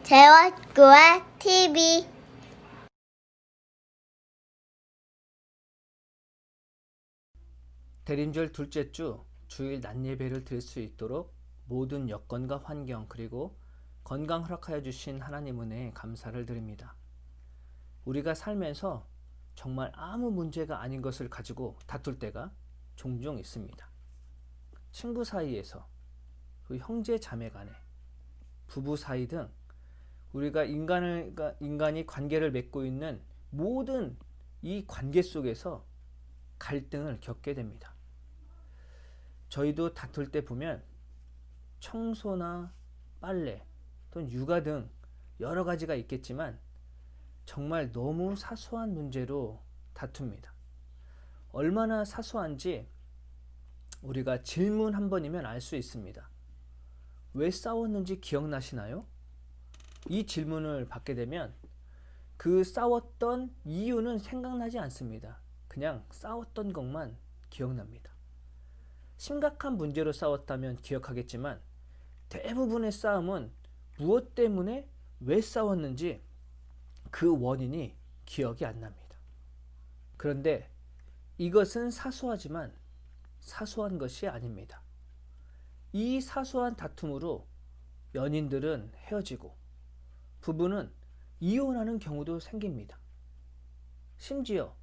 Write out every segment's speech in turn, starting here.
재활교회 TV 대림절 둘째 주 주일 낮 예배를 드릴 수 있도록 모든 여건과 환경 그리고 건강 허락하여 주신 하나님 은혜에 감사를 드립니다. 우리가 살면서 정말 아무 문제가 아닌 것을 가지고 다툴 때가 종종 있습니다. 친구 사이에서, 형제 자매 간에, 부부 사이 등 우리가 인간이 관계를 맺고 있는 모든 이 관계 속에서 갈등을 겪게 됩니다. 저희도 다툴 때 보면 청소나 빨래 또는 육아 등 여러 가지가 있겠지만 정말 너무 사소한 문제로 다툽니다. 얼마나 사소한지 우리가 질문 한 번이면 알 수 있습니다. 왜 싸웠는지 기억나시나요? 이 질문을 받게 되면 그 싸웠던 이유는 생각나지 않습니다. 그냥 싸웠던 것만 기억납니다. 심각한 문제로 싸웠다면 기억하겠지만 대부분의 싸움은 무엇 때문에 왜 싸웠는지 그 원인이 기억이 안 납니다. 그런데 이것은 사소하지만 사소한 것이 아닙니다. 이 사소한 다툼으로 연인들은 헤어지고 부부는 이혼하는 경우도 생깁니다. 심지어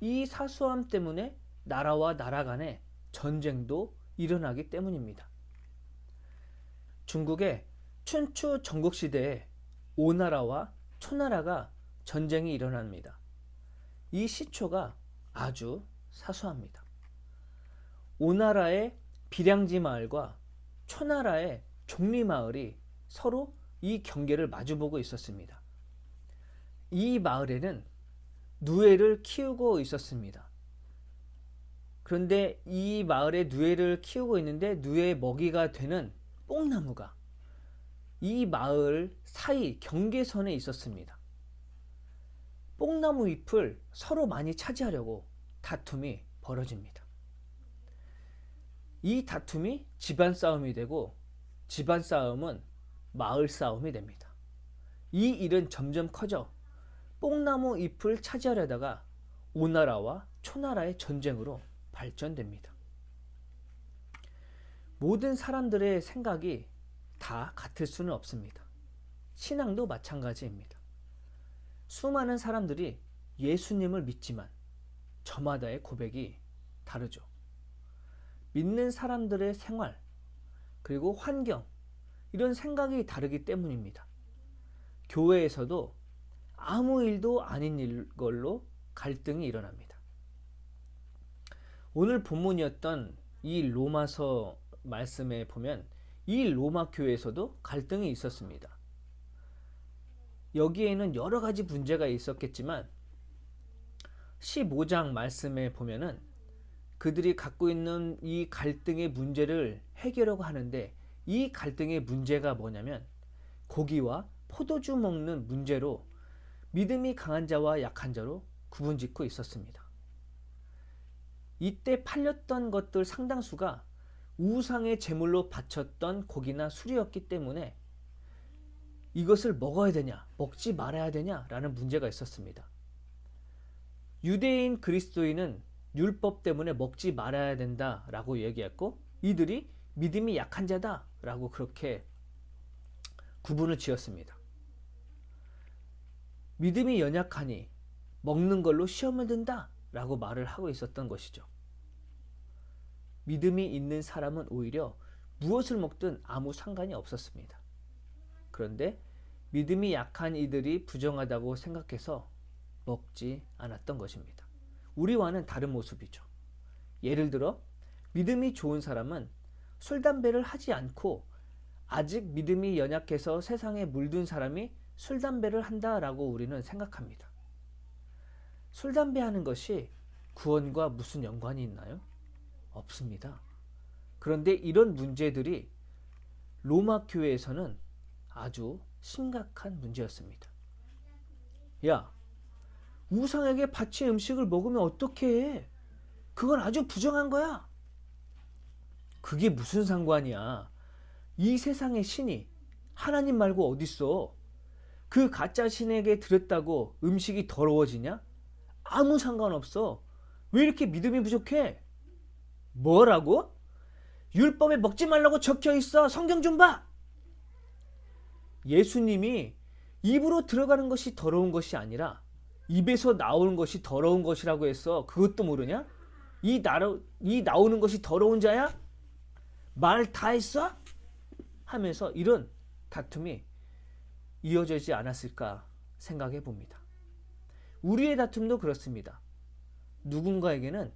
이 사소함 때문에 나라와 나라 간의 전쟁도 일어나기 때문입니다. 중국의 춘추 전국시대에 오나라와 초나라가 전쟁이 일어납니다. 이 시초가 아주 사소합니다. 오나라의 비량지 마을과 초나라의 종리 마을이 서로 이 경계를 마주보고 있었습니다. 이 마을에는 누에를 키우고 있었습니다. 그런데 이 마을에 누에를 키우고 있는데 누에 먹이가 되는 뽕나무가 이 마을 사이 경계선에 있었습니다. 뽕나무 잎을 서로 많이 차지하려고 다툼이 벌어집니다. 이 다툼이 집안 싸움이 되고 집안 싸움은 마을 싸움이 됩니다. 이 일은 점점 커져 뽕나무 잎을 차지하려다가 오나라와 초나라의 전쟁으로 발전됩니다. 모든 사람들의 생각이 다 같을 수는 없습니다. 신앙도 마찬가지입니다. 수많은 사람들이 예수님을 믿지만 저마다의 고백이 다르죠. 믿는 사람들의 생활 그리고 환경 이런 생각이 다르기 때문입니다. 교회에서도 아무 일도 아닌 일걸로 갈등이 일어납니다. 오늘 본문이었던 이 로마서 말씀에 보면 이 로마 교회에서도 갈등이 있었습니다. 여기에는 여러 가지 문제가 있었겠지만 15장 말씀에 보면은 그들이 갖고 있는 이 갈등의 문제를 해결하려고 하는데 이 갈등의 문제가 뭐냐면 고기와 포도주 먹는 문제로 믿음이 강한 자와 약한 자로 구분짓고 있었습니다. 이때 팔렸던 것들 상당수가 우상의 제물로 바쳤던 고기나 술이었기 때문에 이것을 먹어야 되냐, 먹지 말아야 되냐라는 문제가 있었습니다. 유대인 그리스도인은 율법 때문에 먹지 말아야 된다라고 얘기했고 이들이 믿음이 약한 자다라고 그렇게 구분을 지었습니다. 믿음이 연약하니 먹는 걸로 시험을 든다라고 말을 하고 있었던 것이죠. 믿음이 있는 사람은 오히려 무엇을 먹든 아무 상관이 없었습니다. 그런데 믿음이 약한 이들이 부정하다고 생각해서 먹지 않았던 것입니다. 우리와는 다른 모습이죠. 예를 들어 믿음이 좋은 사람은 술, 담배를 하지 않고 아직 믿음이 연약해서 세상에 물든 사람이 술, 담배를 한다라고 우리는 생각합니다. 술, 담배 하는 것이 구원과 무슨 연관이 있나요? 없습니다. 그런데 이런 문제들이 로마 교회에서는 아주 심각한 문제였습니다. 야, 우상에게 바친 음식을 먹으면 어떻게 해? 그건 아주 부정한 거야. 그게 무슨 상관이야? 이 세상의 신이 하나님 말고 어딨어? 그 가짜 신에게 드렸다고 음식이 더러워지냐? 아무 상관없어. 왜 이렇게 믿음이 부족해? 뭐라고? 율법에 먹지 말라고 적혀 있어. 성경 좀 봐. 예수님이 입으로 들어가는 것이 더러운 것이 아니라 입에서 나오는 것이 더러운 것이라고 했어. 그것도 모르냐? 이 나오는 것이 더러운 자야? 말 다 했어? 하면서 이런 다툼이 이어지지 않았을까 생각해 봅니다. 우리의 다툼도 그렇습니다. 누군가에게는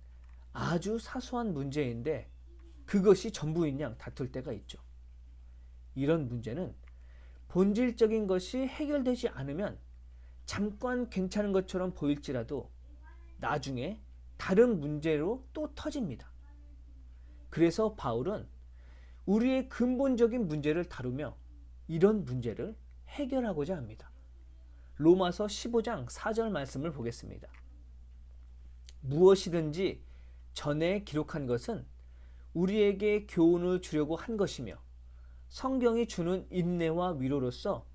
아주 사소한 문제인데 그것이 전부인 양 다툴 때가 있죠. 이런 문제는 본질적인 것이 해결되지 않으면 잠깐 괜찮은 것처럼 보일지라도 나중에 다른 문제로 또 터집니다. 그래서 바울은 우리의 근본적인 문제를 다루며 이런 문제를 해결하고자 합니다. 로마서 15장 4절 말씀을 보겠습니다. 무엇이든지 전에 기록한 것은 우리에게 교훈을 주려고 한 것이며 성경이 주는 인내와 위로로서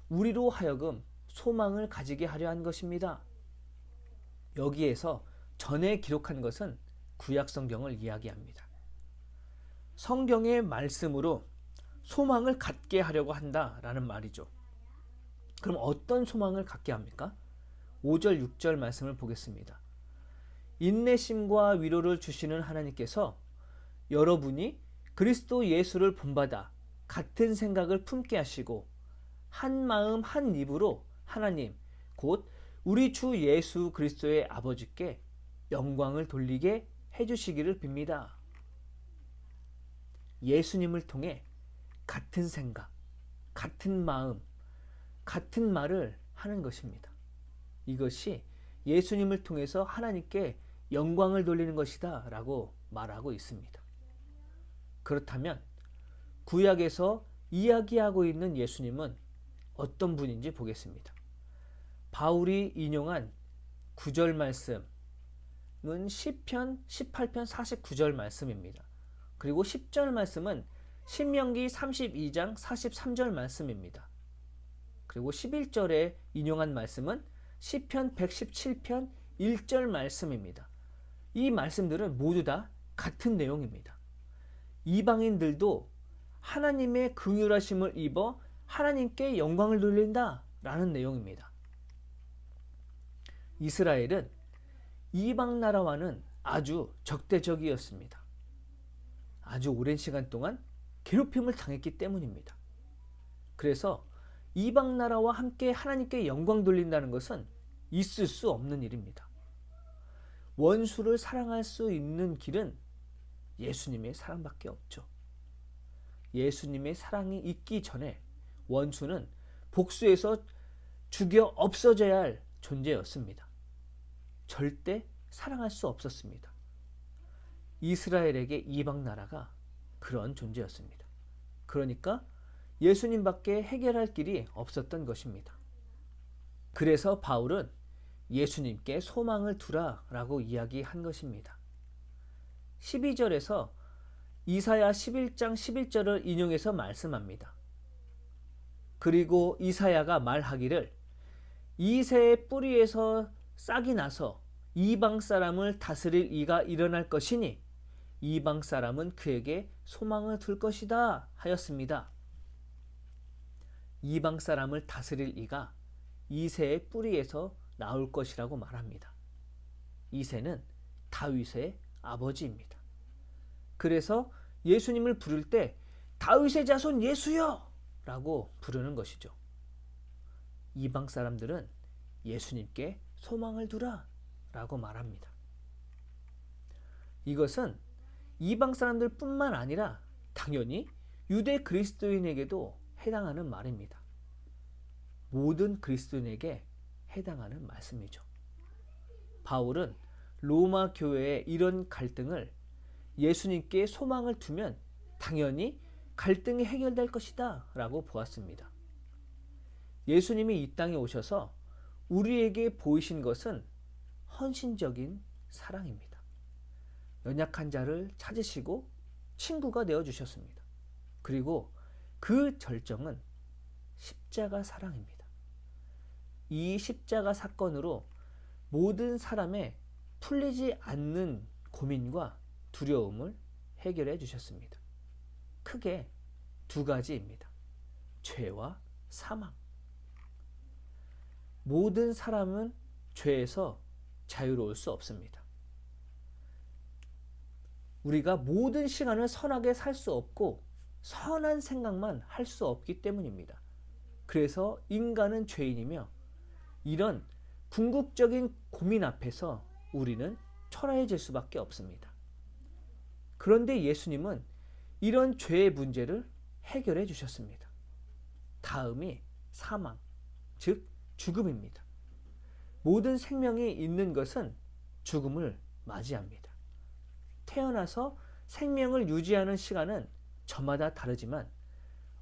우리로 하여금 소망을 가지게 하려 한 것입니다. 여기에서 전에 기록한 것은 구약 성경을 이야기합니다. 성경의 말씀으로 소망을 갖게 하려고 한다라는 말이죠. 그럼 어떤 소망을 갖게 합니까? 5절 6절 말씀을 보겠습니다. 인내심과 위로를 주시는 하나님께서 여러분이 그리스도 예수를 본받아 같은 생각을 품게 하시고 한 마음 한 입으로 하나님 곧 우리 주 예수 그리스도의 아버지께 영광을 돌리게 해주시기를 빕니다. 예수님을 통해 같은 생각, 같은 마음, 같은 말을 하는 것입니다. 이것이 예수님을 통해서 하나님께 영광을 돌리는 것이다 라고 말하고 있습니다. 그렇다면 구약에서 이야기하고 있는 예수님은 어떤 분인지 보겠습니다. 바울이 인용한 9절 말씀은 시편 18편 49절 말씀입니다. 그리고 10절 말씀은 신명기 32장 43절 말씀입니다. 그리고 11절에 인용한 말씀은 시편 117편 1절 말씀입니다. 이 말씀들은 모두 다 같은 내용입니다. 이방인들도 하나님의 긍휼하심을 입어 하나님께 영광을 돌린다 라는 내용입니다. 이스라엘은 이방 나라와는 아주 적대적이었습니다. 아주 오랜 시간 동안 괴롭힘을 당했기 때문입니다. 그래서 이방 나라와 함께 하나님께 영광 돌린다는 것은 있을 수 없는 일입니다. 원수를 사랑할 수 있는 길은 예수님의 사랑밖에 없죠. 예수님의 사랑이 있기 전에 원수는 복수해서 죽여 없어져야 할 존재였습니다. 절대 사랑할 수 없었습니다. 이스라엘에게 이방 나라가 그런 존재였습니다. 그러니까 예수님밖에 해결할 길이 없었던 것입니다. 그래서 바울은 예수님께 소망을 두라 라고 이야기한 것입니다. 12절에서 이사야 11장 11절을 인용해서 말씀합니다. 그리고 이사야가 말하기를 이새의 뿌리에서 싹이 나서 이방 사람을 다스릴 이가 일어날 것이니 이방 사람은 그에게 소망을 둘 것이다 하였습니다. 이방 사람을 다스릴 이가 이새의 뿌리에서 나올 것이라고 말합니다. 이새는 다윗의 아버지입니다. 그래서 예수님을 부를 때 다윗의 자손 예수여 라고 부르는 것이죠. 이방 사람들은 예수님께 소망을 두라 라고 말합니다. 이것은 이방 사람들 뿐만 아니라 당연히 유대 그리스도인에게도 해당하는 말입니다. 모든 그리스도인에게 해당하는 말씀이죠. 바울은 로마 교회의 이런 갈등을 예수님께 소망을 두면 당연히 갈등이 해결될 것이다 라고 보았습니다. 예수님이 이 땅에 오셔서 우리에게 보이신 것은 헌신적인 사랑입니다. 연약한 자를 찾으시고 친구가 되어주셨습니다. 그리고 그 절정은 십자가 사랑입니다. 이 십자가 사건으로 모든 사람의 풀리지 않는 고민과 두려움을 해결해 주셨습니다. 크게 두 가지입니다. 죄와 사망. 모든 사람은 죄에서 자유로울 수 없습니다. 우리가 모든 시간을 선하게 살 수 없고 선한 생각만 할 수 없기 때문입니다. 그래서 인간은 죄인이며 이런 궁극적인 고민 앞에서 우리는 초라해질 수밖에 없습니다. 그런데 예수님은 이런 죄의 문제를 해결해 주셨습니다. 다음이 사망, 즉 죽음입니다. 모든 생명이 있는 것은 죽음을 맞이합니다. 태어나서 생명을 유지하는 시간은 저마다 다르지만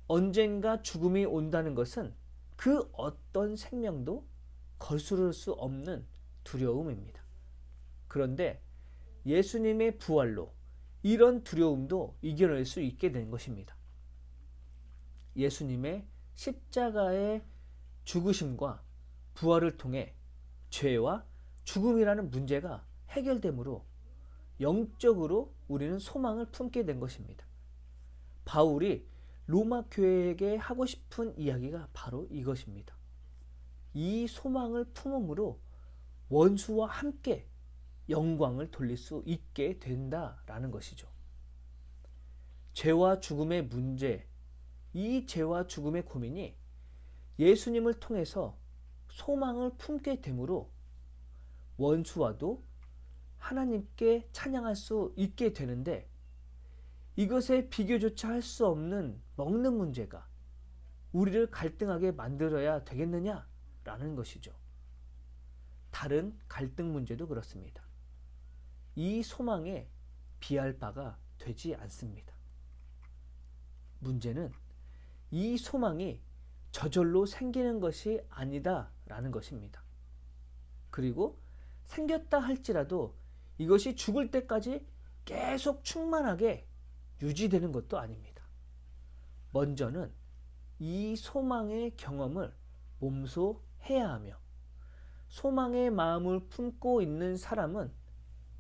언젠가 죽음이 온다는 것은 그 어떤 생명도 거스를 수 없는 두려움입니다. 그런데 예수님의 부활로 이런 두려움도 이겨낼 수 있게 된 것입니다. 예수님의 십자가의 죽으심과 부활을 통해 죄와 죽음이라는 문제가 해결되므로 영적으로 우리는 소망을 품게 된 것입니다. 바울이 로마 교회에게 하고 싶은 이야기가 바로 이것입니다. 이 소망을 품음으로 원수와 함께 영광을 돌릴 수 있게 된다라는 것이죠. 죄와 죽음의 문제, 이 죄와 죽음의 고민이 예수님을 통해서 소망을 품게 되므로 원수와도 하나님께 찬양할 수 있게 되는데 이것에 비교조차 할 수 없는 먹는 문제가 우리를 갈등하게 만들어야 되겠느냐라는 것이죠. 다른 갈등 문제도 그렇습니다. 이 소망에 비할 바가 되지 않습니다. 문제는 이 소망이 저절로 생기는 것이 아니다라는 것입니다. 그리고 생겼다 할지라도 이것이 죽을 때까지 계속 충만하게 유지되는 것도 아닙니다. 먼저는 이 소망의 경험을 몸소 해야 하며 소망의 마음을 품고 있는 사람은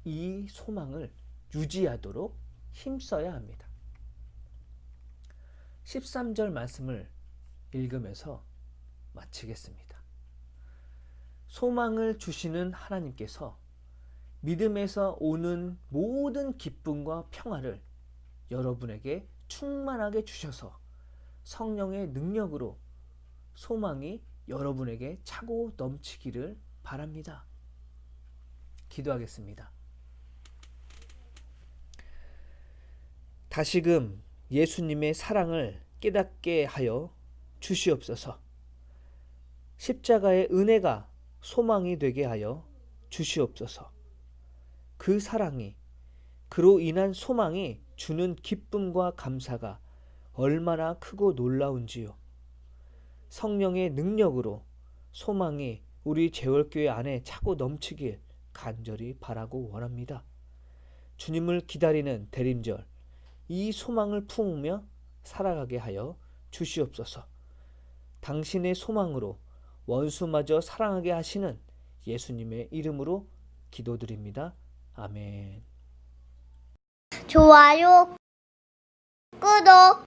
이 소망을 유지하도록 힘써야 합니다. 13절 말씀을 읽으면서 마치겠습니다. 소망을 주시는 하나님께서 믿음에서 오는 모든 기쁨과 평화를 여러분에게 충만하게 주셔서 성령의 능력으로 소망이 여러분에게 차고 넘치기를 바랍니다. 기도하겠습니다. 다시금 예수님의 사랑을 깨닫게 하여 주시옵소서. 십자가의 은혜가 소망이 되게 하여 주시옵소서. 그 사랑이, 그로 인한 소망이 주는 기쁨과 감사가 얼마나 크고 놀라운지요. 성령의 능력으로 소망이 우리 재월교회 안에 차고 넘치길 간절히 바라고 원합니다. 주님을 기다리는 대림절, 이 소망을 품으며 살아가게 하여 주시옵소서. 당신의 소망으로 원수마저 사랑하게 하시는 예수님의 이름으로 기도드립니다. 아멘. 좋아요, 구독